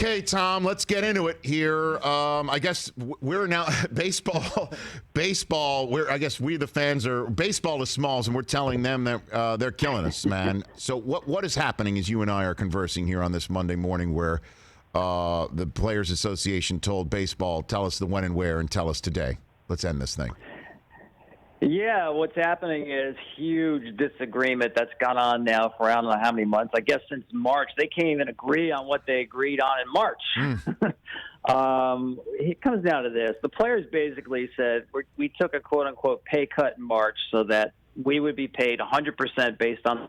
Okay, Tom, let's get into it here. I guess we're now baseball. I guess we the fans are baseball is smalls, and we're telling them that they're killing us, man. So what is happening as you and I are conversing here on this Monday morning, where the Players Association told baseball, tell us the when and where, and tell us today. Let's end this thing. Yeah, what's happening is huge disagreement that's gone on now for I don't know how many months. I guess since March. They can't even agree on what they agreed on in March. It comes down to this. The players basically said we took a quote-unquote pay cut in March so that we would be paid 100% based on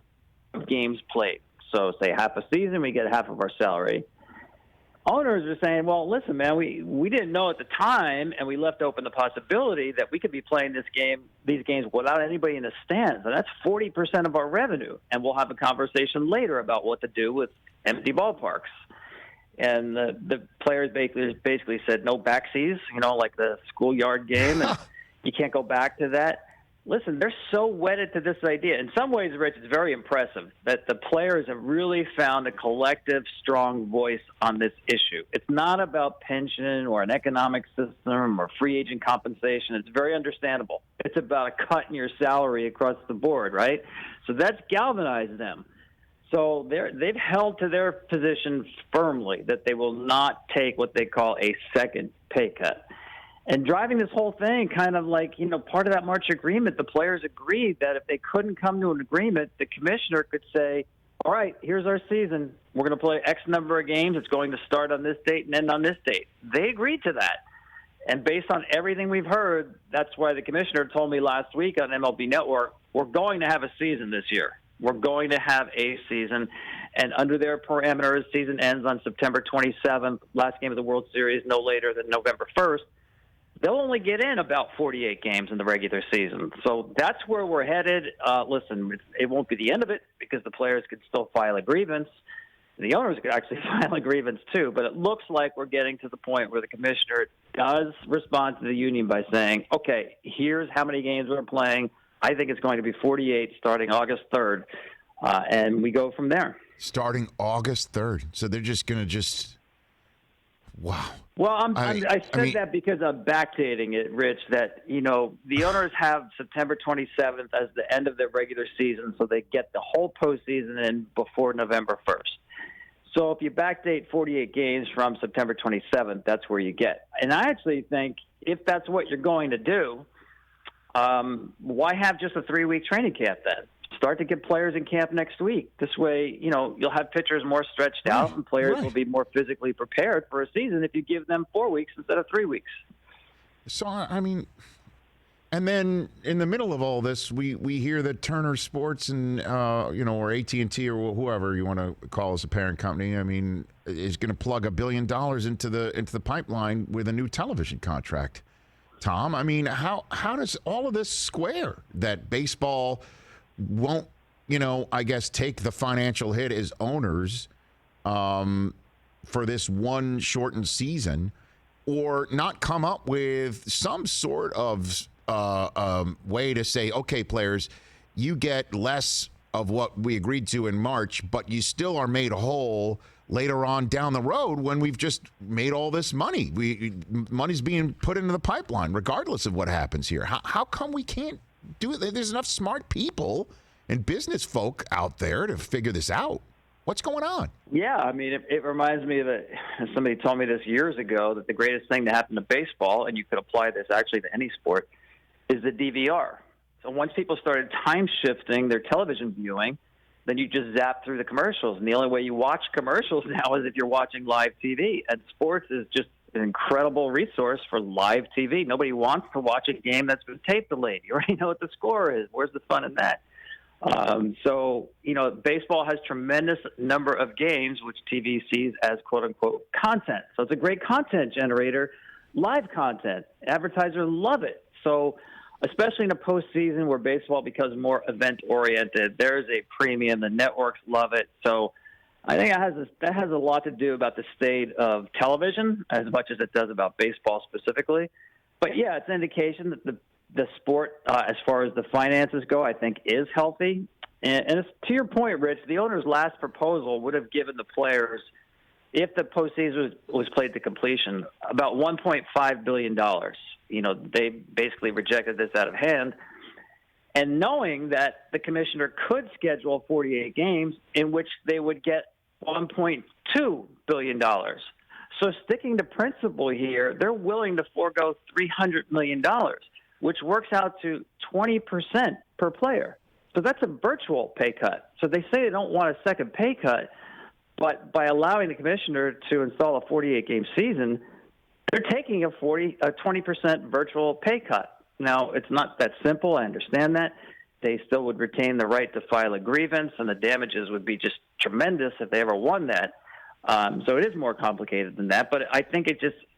games played. So say half a season, we get half of our salary. Owners are saying, well, listen, man, we didn't know at the time, and we left open the possibility that we could be playing these games without anybody in the stands. And that's 40% of our revenue. And we'll have a conversation later about what to do with empty ballparks. And the players basically said no backseas, like the schoolyard game, and you can't go back to that. Listen, they're so wedded to this idea. In some ways, Rich, it's very impressive that the players have really found a collective, strong voice on this issue. It's not about pension or an economic system or free agent compensation. It's very understandable. It's about a cut in your salary across the board, right? So that's galvanized them. So they've held to their position firmly that they will not take what they call a second pay cut. And driving this whole thing, kind of like, part of that March agreement, the players agreed that if they couldn't come to an agreement, the commissioner could say, all right, here's our season. We're going to play X number of games. It's going to start on this date and end on this date. They agreed to that. And based on everything we've heard, that's why the commissioner told me last week on MLB Network, we're going to have a season this year. We're going to have a season. And under their parameters, season ends on September 27th, last game of the World Series, no later than November 1st. They'll only get in about 48 games in the regular season. So that's where we're headed. Listen, it won't be the end of it because the players could still file a grievance. The owners could actually file a grievance too. But it looks like we're getting to the point where the commissioner does respond to the union by saying, okay, here's how many games we're playing. I think it's going to be 48 starting August 3rd. And we go from there. Starting August 3rd. So they're just going to wow. Well, I said that because I'm backdating it, Rich, that, the owners have September 27th as the end of their regular season, so they get the whole postseason in before November 1st. So if you backdate 48 games from September 27th, that's where you get. And I actually think if that's what you're going to do, why have just a 3-week training camp then? Start to get players in camp next week. This way, you'll have pitchers more stretched out and players will be more physically prepared for a season if you give them 4 weeks instead of 3 weeks. So, and then in the middle of all this, we hear that Turner Sports and, or AT&T or whoever you want to call as a parent company, is going to plug $1 billion into the pipeline with a new television contract. Tom, how does all of this square that baseball won't, I guess, take the financial hit as owners for this one shortened season, or not come up with some sort of way to say, okay, players, you get less of what we agreed to in March, but you still are made whole later on down the road when we've just made all this money. Money's being put into the pipeline regardless of what happens here. How come we can't do it? There's enough smart people and business folk out there to figure this out. What's going on? Yeah, it reminds me of somebody told me this years ago, that the greatest thing to happen to baseball, and you could apply this actually to any sport, is the DVR. So once people started time shifting their television viewing, then you just zap through the commercials. And the only way you watch commercials now is if you're watching live TV. And sports is just an incredible resource for live TV. Nobody wants to watch a game that's been tape delayed. You already know what the score is. Where's the fun in that? Baseball has tremendous number of games, which TV sees as quote-unquote content. So it's a great content generator, live content. Advertisers love it. So especially in a postseason where baseball becomes more event-oriented, there's a premium. The networks love it. So I think that has a lot to do about the state of television as much as it does about baseball specifically. But, yeah, it's an indication that the sport, as far as the finances go, I think is healthy. And it's, to your point, Rich, the owner's last proposal would have given the players if the postseason was played to completion, about $1.5 billion. They basically rejected this out of hand. And knowing that the commissioner could schedule 48 games in which they would get $1.2 billion. So sticking to principle here, they're willing to forego $300 million, which works out to 20% per player. So that's a virtual pay cut. So they say they don't want a second pay cut, but by allowing the commissioner to install a 48-game season, they're taking a 20% virtual pay cut. Now, it's not that simple. I understand that. They still would retain the right to file a grievance, and the damages would be just tremendous if they ever won that. So it is more complicated than that. But I think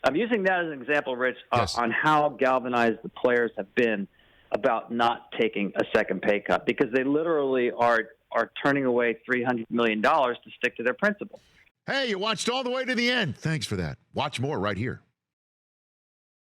I'm using that as an example, Rich, Yes. on how galvanized the players have been about not taking a second pay cut, because they literally are turning away $300 million to stick to their principle. Hey, you watched all the way to the end. Thanks for that. Watch more right here.